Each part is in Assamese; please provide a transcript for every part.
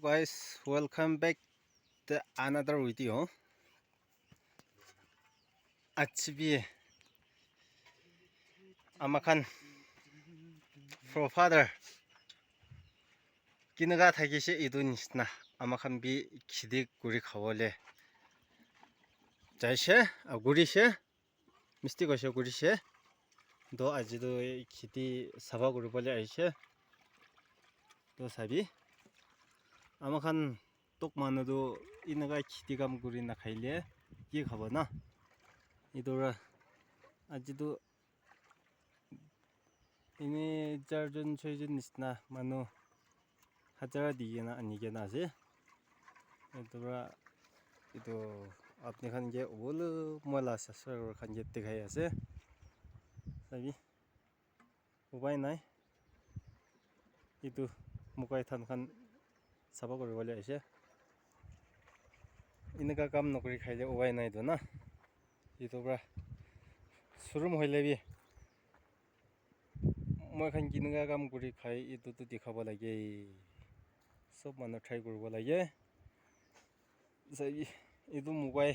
guys, welcome back to another video. Achibi amakan for father kinaga thagishi idunisna amakan bi kidik guri khawole jaishe gurishe misti goshe gurishe do ajido kiti saba guri bole aishe do sabi amakan tok manado inaga kitigam guri na khaile ki khabona idora ajido ini jarjon choijin nisna manu hajara digena anigena ase idora itu apne khan ge olo mola subscriber khan ge dikhai ase sabi ubai nai itu mukai than khan saba kori bole ase inaga kam nokri khaile ubai nai do na idora surum hoile bi মই খান কিনগা কাম কৰি খাই ইটোটো দেখাব লাগে সব মানুহ ট্ৰাই কৰিব লাগে ইটো মুগাই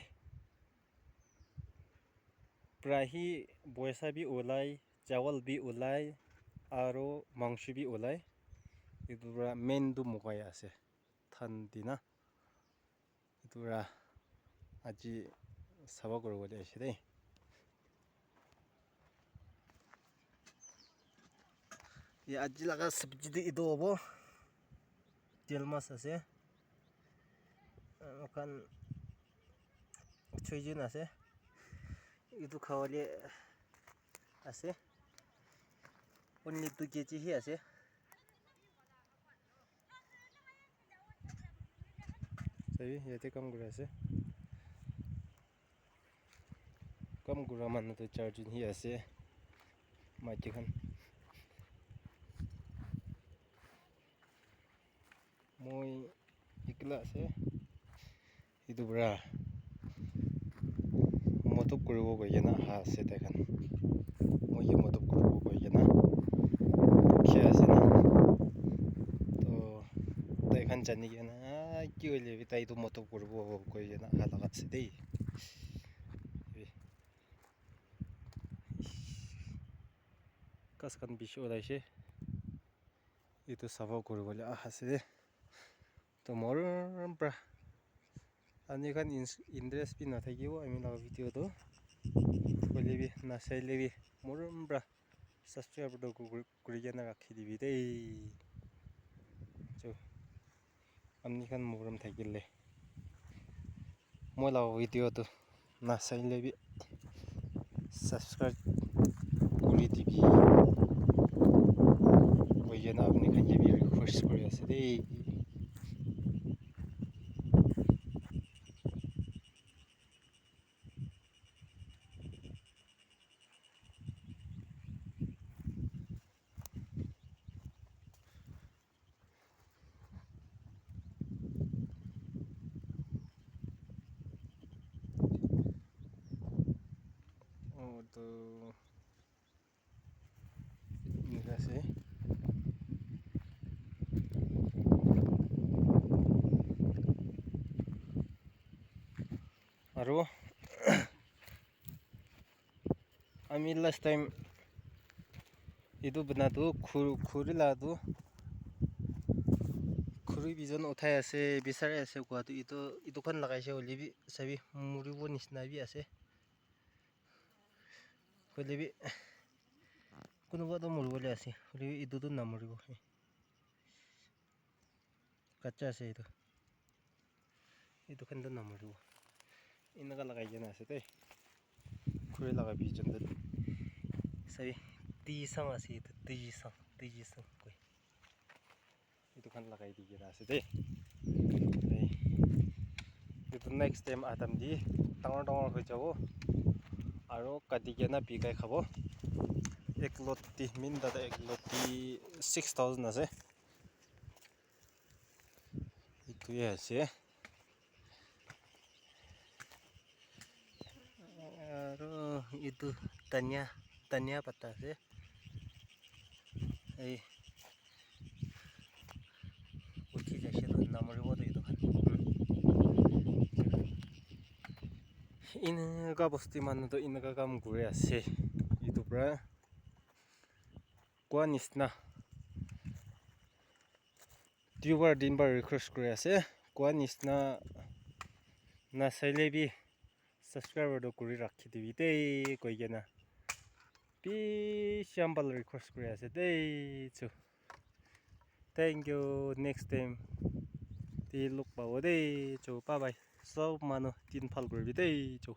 প্ৰাহি বয়সা বি ওলাই চাवल বি ওলাই আৰু মাংস বি ওলাই ইটোৰা মেইন দু মুগাই আছে থান দিনা ইটোৰা আজি চাব কৰিব লাগে দেই ये आज लगा सब्जी दी इदो अब तेल मास আছে ওখান ছয়জন আছে ইদু খাওয়ালে আছে অন্য 2 কেজি হি আছে সবই এতে কম গুড়া আছে কম গুড়া মানে তো 4 জন হি আছে মাটি খান মই একলা আছে ইদু বৰা মতব কৰিব গয়না হা আছে দেখান মই এই মতব কৰিব গয়না কি আছে না তো দেখান জানি গনা কি হইলে তাই তো মতব কৰিব গয়না হা লাগাছে দেই কাসকান বিশো ওলাইছে ইটো সাফা কৰিবলৈ আছে দে তো মোৰ পৰা আনিখান ইন্টাৰেস্ট বি না থাকিব আমি লগা ভিডিওটো কলিবি না চাইলেবি মোৰ পৰা সাবস্ক্ৰাইবটো কৰি কেনে ৰাখি দিবি দেই তো আনিখান মৰম থাকিলে মই লগা ভিডিওটো না চাইলেবি সাবস্ক্ৰাইব কৰি দিবি হৈ কেনে আপুনি খাই যাবি ৰিকুৱেষ্ট কৰি আছে দেই তো আছে আৰু আমি লাষ্ট টাইম ইটো বনাতো খুৰিলাটো খুৰি বিজন উঠাই আছে বিচাৰে আছে কোৱাটো ইটোখন লগাইছে হলিবি চাবি মুৰিব নিচিনা বি আছে হলিবি কোনোবাটো মৰিবলৈ আছে হলিবি ইটোতো নমৰিব কাচ্চা আছে ইটোখনটো নমৰিব এনেকা লগাই কেনে আছে দেই খুৰি লগাবি যোনটো চাবি টিচাং আছে এইটো টিচাং কৈ ইটোখন লগাই দি কেনে আছে দেই এইটো নেক্সট টাইম আদাম দি ডাঙৰ হৈ যাব আৰু কাটি কেনে বিকাই খাব এক লটি মিন দাদা এক লটি 6000 আছে ইটোৱে আছে আৰু itu tanya pata আছে এই উঠি যাইছে নামৰিব ইনকা বস্তি মানুহটো ইনকা কাম কৰি আছে ইটোৰ পৰা কোৱা নিচিনা দুবাৰ দিনবাৰ ৰিকুৱেষ্ট কৰি আছে কোৱা নিচিনা নাচাইলেবি ছাবস্ক্ৰাইবাৰটো কৰি ৰাখি দিবি দেই কৈ কিনা পিছাম্পাল ৰিকুৱেষ্ট কৰি আছে দেই চো থেংক ইউ নেক্সট টাইম লগ পাব দেই চো বাই বাই চব মানুহ তিনফাল কৰিবি দেই চো